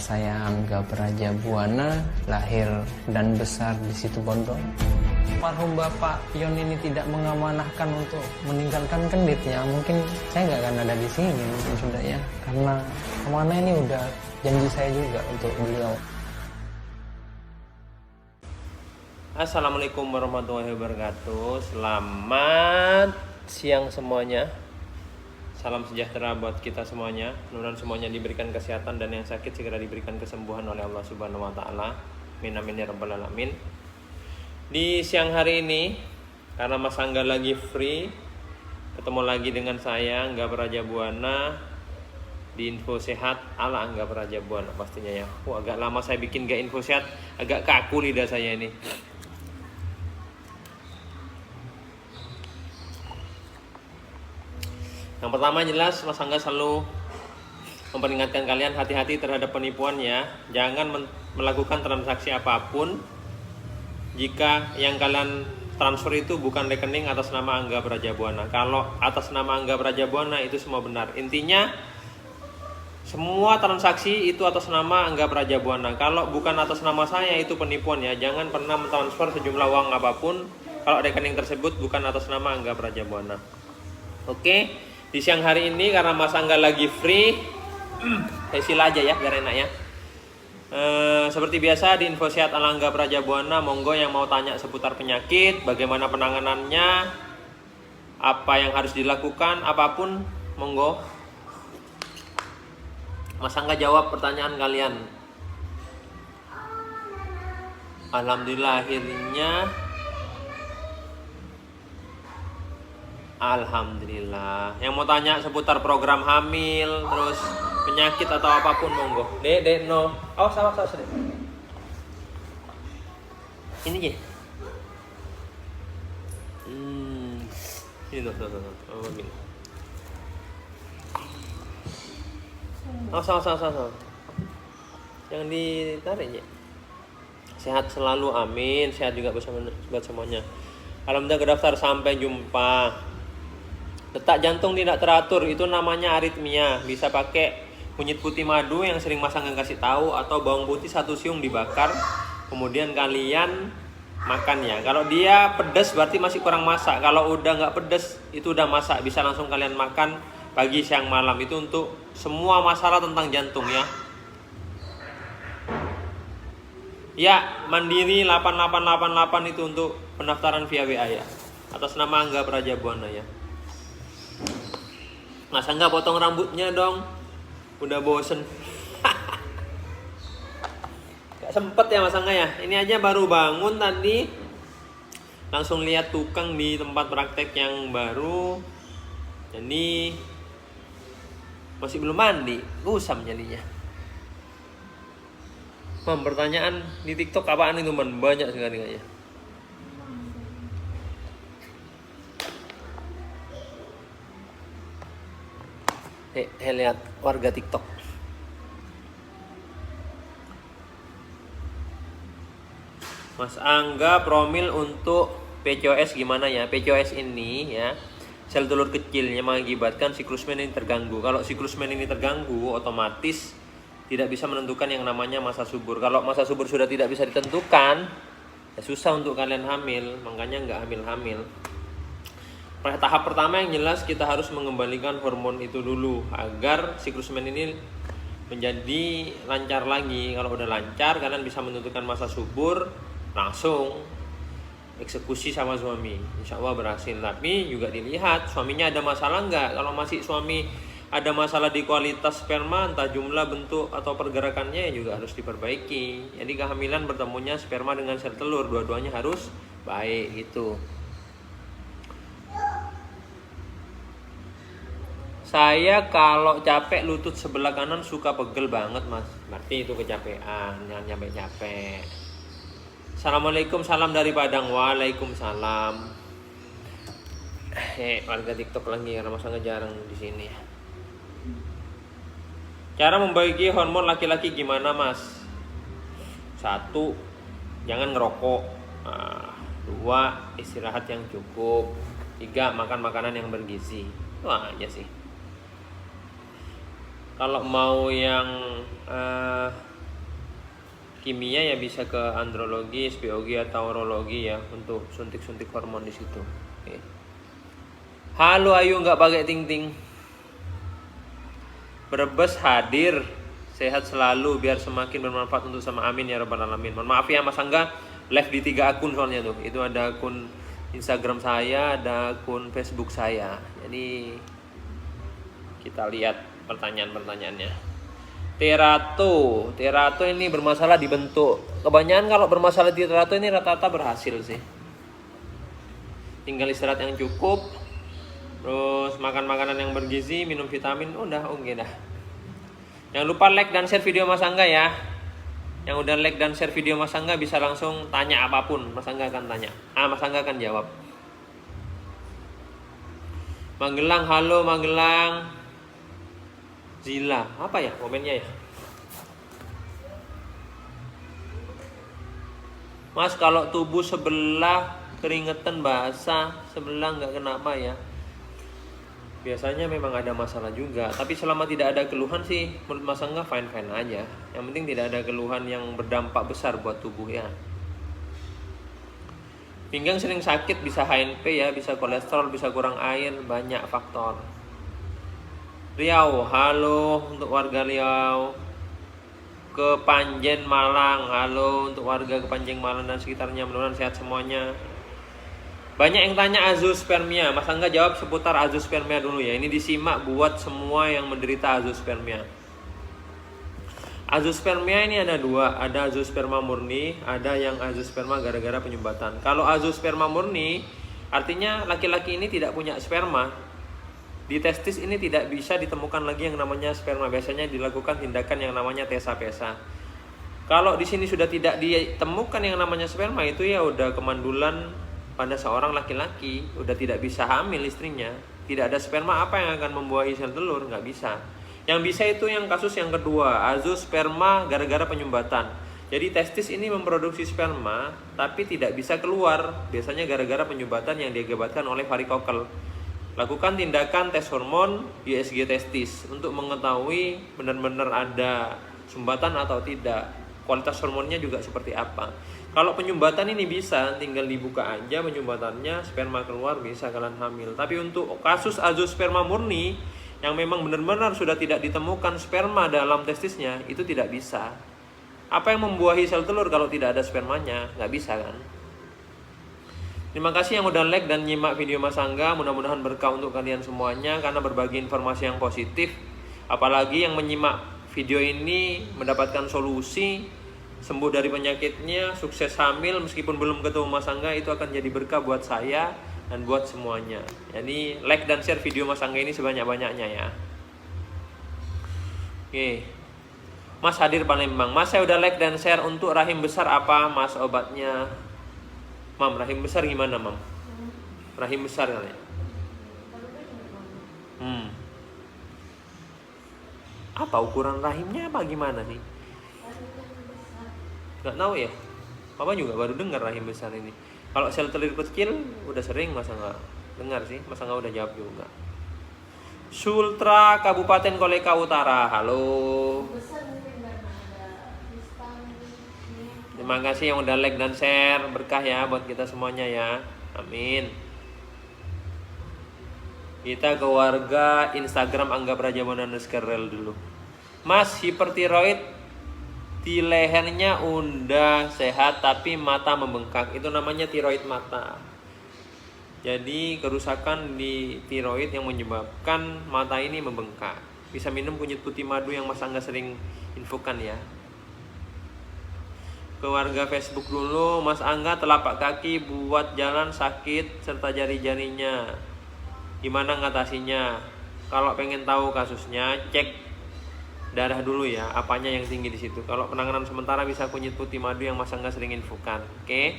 saya Angga Prajabuana, lahir dan besar di Situbondo. Almarhum Bapak Yon ini tidak mengamanahkan untuk meninggalkan Kenditnya, mungkin saya nggak akan ada di sini mungkin sudah ya, karena amanah ini udah janji saya juga untuk beliau. Assalamualaikum warahmatullahi wabarakatuh. Selamat siang semuanya. Salam sejahtera buat kita semuanya. Mudah-mudahan semuanya diberikan kesehatan dan yang sakit segera diberikan kesembuhan oleh Allah Subhanahu wa taala. Amin amin ya rabbal alamin. Di siang hari ini karena Mas Angga lagi free, ketemu lagi dengan saya Angga Prajabuana di Info Sehat ala Angga Prajabuana pastinya ya. Agak lama saya bikin gak info sehat, agak kaku lidah saya ini. Yang pertama jelas Mas Angga selalu memperingatkan kalian hati-hati terhadap penipuan ya. Jangan melakukan transaksi apapun jika yang kalian transfer itu bukan rekening atas nama Angga Prajabuana. Kalau atas nama Angga Prajabuana itu semua benar. Intinya semua transaksi itu atas nama Angga Prajabuana. Kalau bukan atas nama saya itu penipuan ya. Jangan pernah mentransfer sejumlah uang apapun kalau rekening tersebut bukan atas nama Angga Prajabuana. Oke. Di siang hari ini karena Mas Angga lagi free, saya sila aja ya biar enak ya. Seperti biasa di Info Sehat ala Angga Prajabuana, monggo yang mau tanya seputar penyakit, bagaimana penanganannya, apa yang harus dilakukan, apapun, monggo. Mas Angga jawab pertanyaan kalian. Alhamdulillah akhirnya. Alhamdulillah. Yang mau tanya seputar program hamil, terus penyakit atau apapun monggo. Dek, no. Oh, salah. Ini ya. Ini tuh. Oh, ini. Oh, salah. Jangan ditarik ya. Sehat selalu, amin. Sehat juga buat semuanya. Alhamdulillah kedaftar, sampai jumpa. Detak jantung tidak teratur, itu namanya aritmia. Bisa pakai kunyit putih madu yang sering Mas Angga kasih tahu, atau bawang putih 1 siung dibakar, kemudian kalian makan ya. Kalau dia pedas berarti masih kurang masak. Kalau udah nggak pedas itu udah masak, bisa langsung kalian makan pagi, siang, malam. Itu untuk semua masalah tentang jantung ya. Ya, Mandiri 8888 itu untuk pendaftaran via WA ya. Atas nama Angga Prajabuana ya. Mas Angga potong rambutnya dong. Udah bosen. Gak sempet ya Mas Angga ya. Ini aja baru bangun tadi, langsung lihat tukang di tempat praktek yang baru. Jadi masih belum mandi, gusam jadinya. Pertanyaan di TikTok apaan itu man? Banyak sekali kayaknya. Lihat warga TikTok. Mas Angga, promil untuk PCOS gimana ya? PCOS ini ya, sel telur kecilnya mengakibatkan siklus men ini terganggu. Kalau siklus men ini terganggu, otomatis tidak bisa menentukan yang namanya masa subur. Kalau masa subur sudah tidak bisa ditentukan, ya susah untuk kalian hamil, makanya nggak hamil-hamil. Tahap pertama yang jelas kita harus mengembalikan hormon itu dulu agar siklus men ini menjadi lancar lagi. Kalau udah lancar, kalian bisa menentukan masa subur, langsung eksekusi sama suami. Insya Allah berhasil. Tapi juga dilihat suaminya ada masalah nggak. Kalau masih suami ada masalah di kualitas sperma, entah jumlah, bentuk, atau pergerakannya, juga harus diperbaiki. Jadi kehamilan bertemunya sperma dengan sel telur, dua-duanya harus baik gitu. Saya kalau capek lutut sebelah kanan suka pegel banget mas. Berarti itu kecapean, jangan capek-capek. Assalamualaikum, salam dari Padang. Waalaikumsalam. Warga TikTok lagi karena Mas Angga jarang di sini. Cara membagi hormon laki-laki gimana mas? 1, jangan ngerokok. 2, istirahat yang cukup. 3, makan makanan yang bergizi. Itu aja sih. Kalau mau yang kimia ya bisa ke andrologi, SPOG atau urologi ya untuk suntik-suntik hormon di situ. Oke. Halo Ayu nggak pakai ting-ting. Brebes hadir, sehat selalu biar semakin bermanfaat untuk sama, amin ya rabbal alamin. Mohon maaf ya Mas Angga, live di 3 akun soalnya tuh. Itu ada akun Instagram saya, ada akun Facebook saya. Jadi kita lihat pertanyaan-pertanyaannya. Terato ini bermasalah di bentuk. Kebanyakan kalau bermasalah di terato ini rata-rata berhasil sih. Tinggal istirahat yang cukup, terus makan makanan yang bergizi, minum vitamin, udah oke dah. Jangan lupa like dan share video Mas Angga ya. Yang udah like dan share video Mas Angga bisa langsung tanya apapun, Mas Angga akan tanya. Mas Angga akan jawab. Magelang, halo Magelang. Zila, apa ya komennya ya? Mas, kalau tubuh sebelah keringetan basah, sebelah nggak kenapa ya? Biasanya memang ada masalah juga, tapi selama tidak ada keluhan sih menurut Mas Angga fine-fine aja. Yang penting tidak ada keluhan yang berdampak besar buat tubuh ya. Pinggang sering sakit bisa HNP ya, bisa kolesterol, bisa kurang air, banyak faktor. Riau, halo untuk warga Riau. Kepanjen Malang, halo untuk warga Kepanjen Malang dan sekitarnya, mudah-mudahan sehat semuanya. Banyak yang tanya azoospermia, Mas Angga jawab seputar azoospermia dulu ya. Ini disimak buat semua yang menderita azoospermia. Azoospermia ini ada 2, ada azoosperma murni, ada yang azoosperma gara-gara penyumbatan. Kalau azoosperma murni, artinya laki-laki ini tidak punya sperma. Di testis ini tidak bisa ditemukan lagi yang namanya sperma. Biasanya dilakukan tindakan yang namanya tesa-pesa. Kalau di sini sudah tidak ditemukan yang namanya sperma, itu ya udah kemandulan pada seorang laki-laki, udah tidak bisa hamil istrinya. Tidak ada sperma, apa yang akan membuahi sel telur? Nggak bisa. Yang bisa itu yang kasus yang kedua, azoosperma gara-gara penyumbatan. Jadi testis ini memproduksi sperma, tapi tidak bisa keluar. Biasanya gara-gara penyumbatan yang diakibatkan oleh varikokel. Lakukan tindakan tes hormon USG testis untuk mengetahui benar-benar ada sumbatan atau tidak. Kualitas hormonnya juga seperti apa. Kalau penyumbatan ini bisa, tinggal dibuka aja penyumbatannya, sperma keluar, bisa kalian hamil. Tapi untuk kasus azoosperma murni yang memang benar-benar sudah tidak ditemukan sperma dalam testisnya, itu tidak bisa. Apa yang membuahi sel telur kalau tidak ada spermanya? Nggak bisa kan? Terima kasih yang udah like dan nyimak video Mas Angga. Mudah-mudahan berkah untuk kalian semuanya karena berbagi informasi yang positif. Apalagi yang menyimak video ini mendapatkan solusi, sembuh dari penyakitnya, sukses hamil meskipun belum ketemu Mas Angga, itu akan jadi berkah buat saya dan buat semuanya. Jadi like dan share video Mas Angga ini sebanyak-banyaknya ya. Oke. Mas hadir Palembang. Mas, saya udah like dan share. Untuk rahim besar apa Mas obatnya? Mam, rahim besar gimana, Mam? Rahim besar kali ya? Apa ukuran rahimnya apa gimana sih? Gak tahu ya. Papa juga baru dengar rahim besar ini. Kalau sel telur kecil udah sering masa nggak dengar sih, masa nggak udah jawab juga. Sultra Kabupaten Koleka Utara, halo. Terima kasih yang udah like dan share, berkah ya buat kita semuanya ya, amin. Kita ke warga Instagram Angga Prajamona _ dulu. Mas, hipertiroid di lehernya udah sehat tapi mata membengkak, itu namanya tiroid mata. Jadi kerusakan di tiroid yang menyebabkan mata ini membengkak. Bisa minum kunyit putih madu yang Mas Angga sering infokan ya. Ke warga Facebook dulu, Mas Angga telapak kaki buat jalan sakit serta jari-jarinya. Gimana ngatasinya? Kalau pengen tahu kasusnya, cek darah dulu ya, apanya yang tinggi di situ. Kalau penanganan sementara bisa kunyit putih madu yang Mas Angga sering infokan. Oke.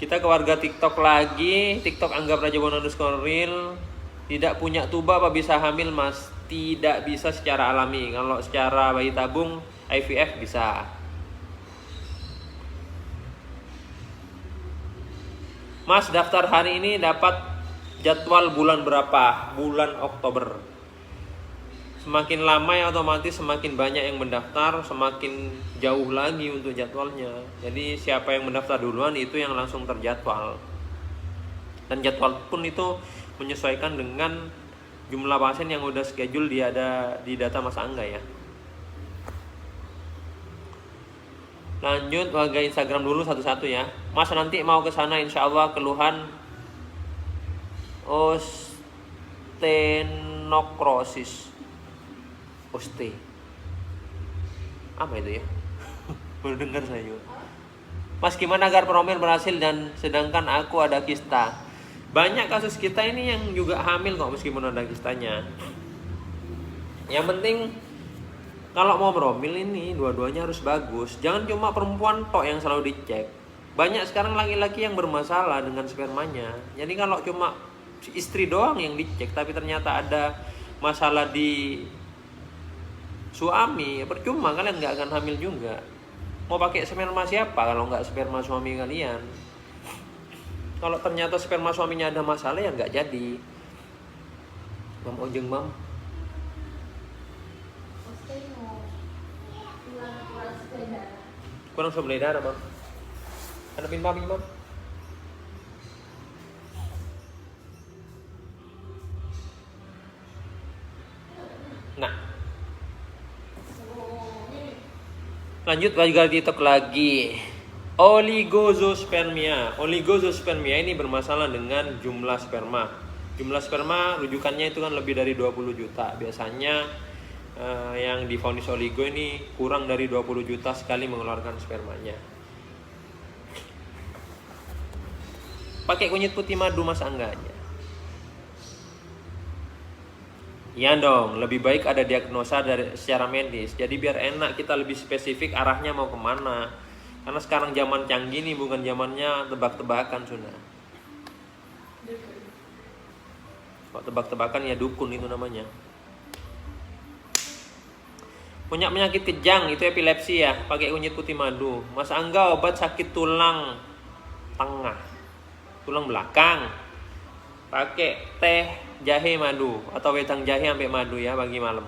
Kita ke warga TikTok lagi, TikTok Angga Prajamona _real. Tidak punya tuba apa bisa hamil, Mas? Tidak bisa secara alami. Kalau secara bayi tabung IVF bisa. Mas, daftar hari ini dapat jadwal bulan berapa? Bulan Oktober. Semakin lama ya otomatis semakin banyak yang mendaftar, semakin jauh lagi untuk jadwalnya. Jadi siapa yang mendaftar duluan itu yang langsung terjadwal. Dan jadwal pun itu menyesuaikan dengan jumlah pasien yang udah schedule ada di data Mas Angga ya. Lanjut warga Instagram dulu satu-satu ya. Mas nanti mau ke sana insya Allah. Keluhan ostenokrosis. Apa itu ya? Baru dengar saya juga. Mas gimana agar promil berhasil dan sedangkan aku ada kista? Banyak kasus kita ini yang juga hamil kok meskipun ada kistanya. Yang penting kalau mau promil ini dua-duanya harus bagus. Jangan cuma perempuan tok yang selalu dicek. Banyak sekarang laki-laki yang bermasalah dengan spermanya. Jadi kalau cuma istri doang yang dicek tapi ternyata ada masalah di suami, percuma kalian nggak akan hamil juga. Mau pakai sperma siapa kalau nggak sperma suami kalian? Kalau ternyata sperma suaminya ada masalah ya nggak jadi. Mam ojeng mam. Kurang sebelah darah mam. Hadapin mami mam. Nah. Lanjut warga TikTok lagi. Oligospermia. Oligospermia ini bermasalah dengan jumlah sperma. Jumlah sperma rujukannya itu kan lebih dari 20 juta. Biasanya yang divonis oligo ini kurang dari 20 juta sekali mengeluarkan spermanya. Pakai kunyit putih madu Mas Angga aja. Iya dong, lebih baik ada diagnosa secara medis. Jadi biar enak kita lebih spesifik arahnya mau kemana. Karena sekarang zaman canggih nih bukan zamannya tebak-tebakan sudah. Kok tebak-tebakan ya dukun itu namanya. Punya penyakit kejang itu epilepsi ya, pakai kunyit putih madu. Mas Angga obat sakit tulang tengah, tulang belakang. Pakai teh jahe madu atau wedang jahe sampai madu ya pagi malam.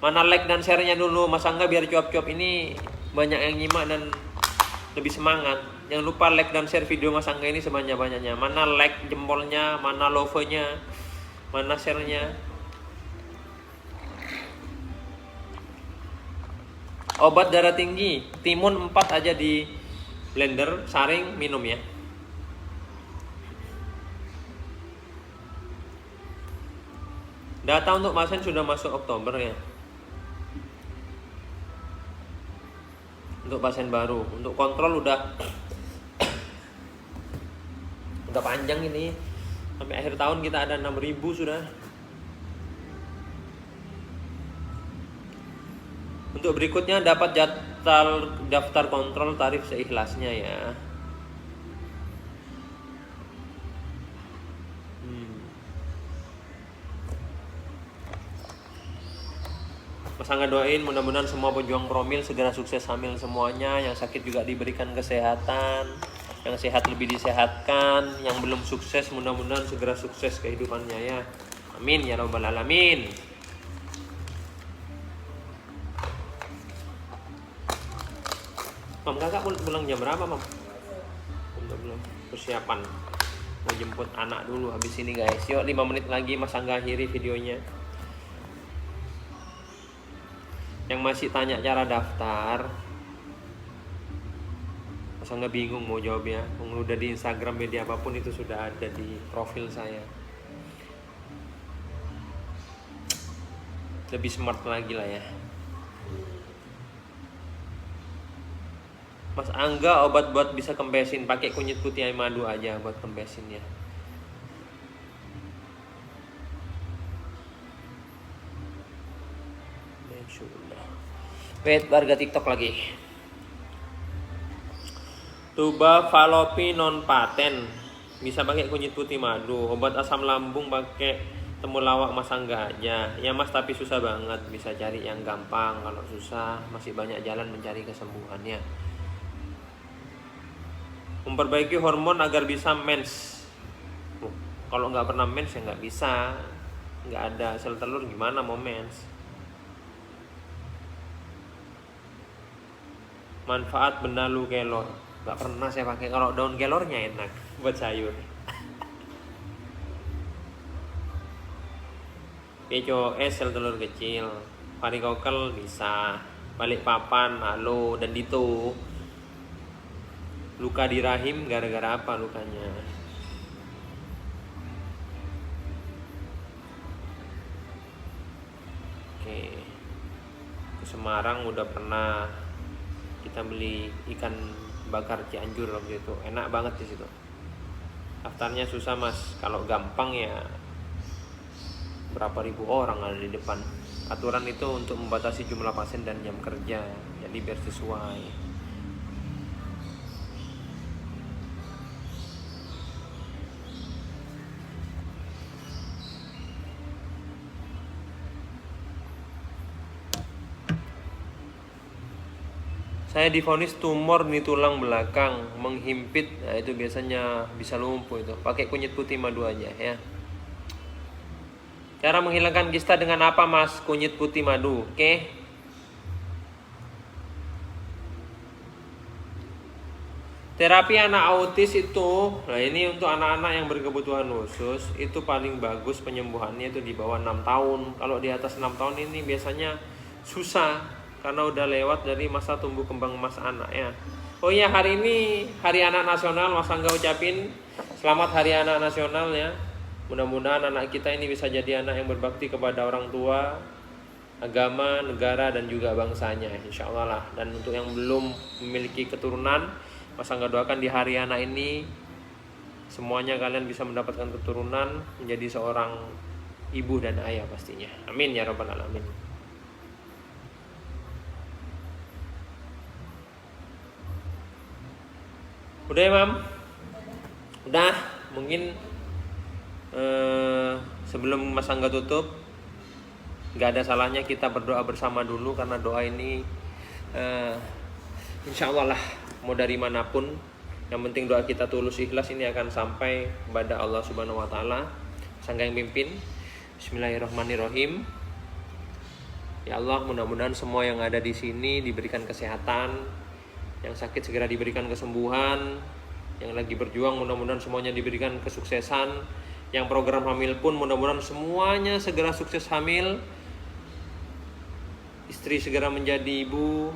Mana like dan share-nya dulu Mas Angga biar cuap-cuap ini banyak yang nyimak dan lebih semangat. Jangan lupa like dan share video Mas Angga ini sebanyak-banyaknya. Mana like jempolnya, mana love-nya, mana share-nya. Obat darah tinggi, timun 4 aja di blender, saring, minum ya. Data untuk pasien sudah masuk Oktober ya. Untuk pasien baru, untuk kontrol udah panjang ini. Sampai akhir tahun kita ada 6.000 sudah. Untuk berikutnya dapat daftar kontrol tarif seikhlasnya ya. Mas Angga doain mudah-mudahan semua pejuang promil segera sukses hamil semuanya. Yang sakit juga diberikan kesehatan, yang sehat lebih disehatkan, yang belum sukses mudah-mudahan segera sukses kehidupannya ya. Amin ya rabbal alamin. Mam, kakak pulang jam berapa mam? Belum persiapan mau jemput anak dulu habis ini guys. Yuk 5 menit lagi Mas Angga akhiri videonya. Yang masih tanya cara daftar, Mas Angga bingung mau jawabnya. Udah di Instagram media apapun itu sudah ada di profil saya. Lebih smart lagi lah ya. Mas Angga obat buat bisa kempesin, pakai kunyit putih air madu aja buat kempesin ya. Wait, warga TikTok lagi. Tuba falopi non paten bisa pakai kunyit putih madu. Obat asam lambung pakai temulawak Mas Angga aja. Ya Mas, tapi susah banget, bisa cari yang gampang. Kalau susah masih banyak jalan mencari kesembuhannya. Memperbaiki hormon agar bisa mens. Kalau nggak pernah mens ya nggak bisa. nggak ada sel telur gimana mau mens? Manfaat benalu kelor, nggak pernah saya pakai. Kalau daun kelornya enak buat sayur. PCOS sel telur kecil, varikokel bisa, Balikpapan, halo, dan Dito. Luka di rahim gara-gara apa lukanya? Oke, ke Semarang udah pernah kita beli ikan bakar Cianjur waktu itu, enak banget di situ. Daftarnya susah mas, kalau gampang ya berapa ribu orang ada di depan. Aturan itu untuk membatasi jumlah pasien dan jam kerja, jadi biar sesuai. Saya divonis tumor di tulang belakang menghimpit, nah itu biasanya bisa lumpuh itu. Pakai kunyit putih madu aja ya. Cara menghilangkan kista dengan apa mas? Kunyit putih madu, oke? Terapi anak autis itu, nah ini untuk anak-anak yang berkebutuhan khusus, itu paling bagus penyembuhannya itu di bawah 6 tahun. Kalau di atas 6 tahun ini biasanya susah. Karena udah lewat dari masa tumbuh kembang mas anak ya. Oh iya, hari ini Hari Anak Nasional, Mas Angga ucapin selamat Hari Anak Nasional ya. Mudah-mudahan anak kita ini bisa jadi anak yang berbakti kepada orang tua, agama, negara, dan juga bangsanya, insya Allah lah. Dan untuk yang belum memiliki keturunan, Mas Angga doakan di Hari Anak ini semuanya kalian bisa mendapatkan keturunan, menjadi seorang ibu dan ayah pastinya. Amin ya rabbal alamin. Udah ya mam? Udah, mungkin sebelum Mas Angga tutup, gak ada salahnya kita berdoa bersama dulu. Karena doa ini insya Allah lah, mau dari manapun, yang penting doa kita tulus ikhlas, ini akan sampai kepada Allah Subhanahu Wa Taala. Mas Angga yang pimpin. Bismillahirrahmanirrahim. Ya Allah, mudah-mudahan semua yang ada di sini diberikan kesehatan, yang sakit segera diberikan kesembuhan, yang lagi berjuang mudah-mudahan semuanya diberikan kesuksesan, yang program hamil pun mudah-mudahan semuanya segera sukses hamil, istri segera menjadi ibu,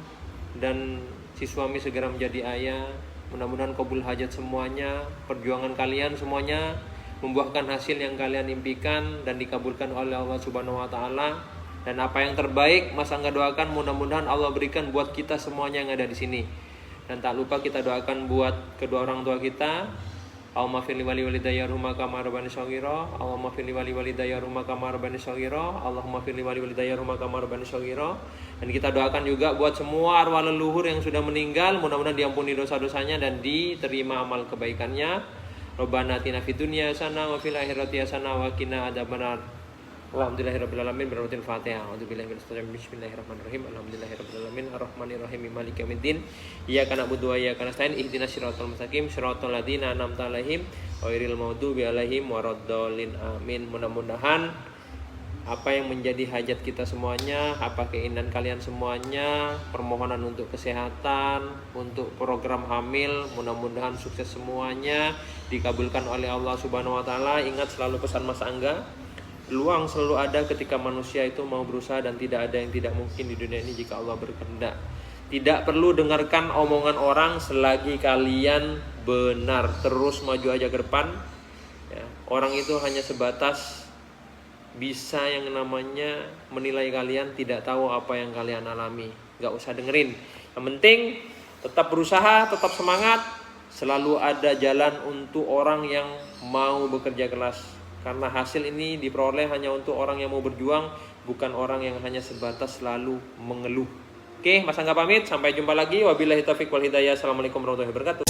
dan si suami segera menjadi ayah. Mudah-mudahan kabul hajat semuanya, perjuangan kalian semuanya membuahkan hasil yang kalian impikan dan dikabulkan oleh Allah Subhanahu Wa Taala. Dan apa yang terbaik Mas Angga doakan mudah-mudahan Allah berikan buat kita semuanya yang ada di sini. Dan tak lupa kita doakan buat kedua orang tua kita. Allahumma firli wali walidayya warhamhuma kama rabbani shaghira. Allahumma firli wali walidayya warhamhuma kama rabbani shaghira. Allahumma firli wali walidayya warhamhuma kama rabbani shaghira. Dan kita doakan juga buat semua arwah leluhur yang sudah meninggal, mudah-mudahan diampuni dosa-dosanya dan diterima amal kebaikannya. Rabbana atina fid dunya hasanah wa fil akhirati hasanah wa qina adzabannar. Alhamdulillahirabbil alamin, birahmatil Fatihah. A'udzubillahi minasyaitonir rajim. Bismillahirrahmanirrahim. Alhamdulillahirabbil alamin, arrahmanirrahim, maliki yaumiddin. Iyyaka na'budu wa iyyaka nasta'in. Ihdinas siratal mustaqim, siratal ladzina an'amta 'alaihim ghairil maghdubi alaihim waraddallin. Amin. Mudah-mudahan apa yang menjadi hajat kita semuanya, apa keinginan kalian semuanya, permohonan untuk kesehatan, untuk program hamil, mudah-mudahan sukses semuanya, dikabulkan oleh Allah Subhanahu Wa Taala. Ingat selalu pesan Mas Angga, peluang selalu ada ketika manusia itu mau berusaha, dan tidak ada yang tidak mungkin di dunia ini jika Allah berkehendak. Tidak perlu dengarkan omongan orang selagi kalian benar, terus maju aja ke depan ya. Orang itu hanya sebatas bisa yang namanya menilai kalian, tidak tahu apa yang kalian alami. Gak usah dengerin. Yang penting tetap berusaha, tetap semangat. Selalu ada jalan untuk orang yang mau bekerja keras. Karena hasil ini diperoleh hanya untuk orang yang mau berjuang, bukan orang yang hanya sebatas selalu mengeluh. Oke, Mas Angga pamit. Sampai jumpa lagi. Wabillahi taufiq wal hidayah. Assalamualaikum warahmatullahi wabarakatuh.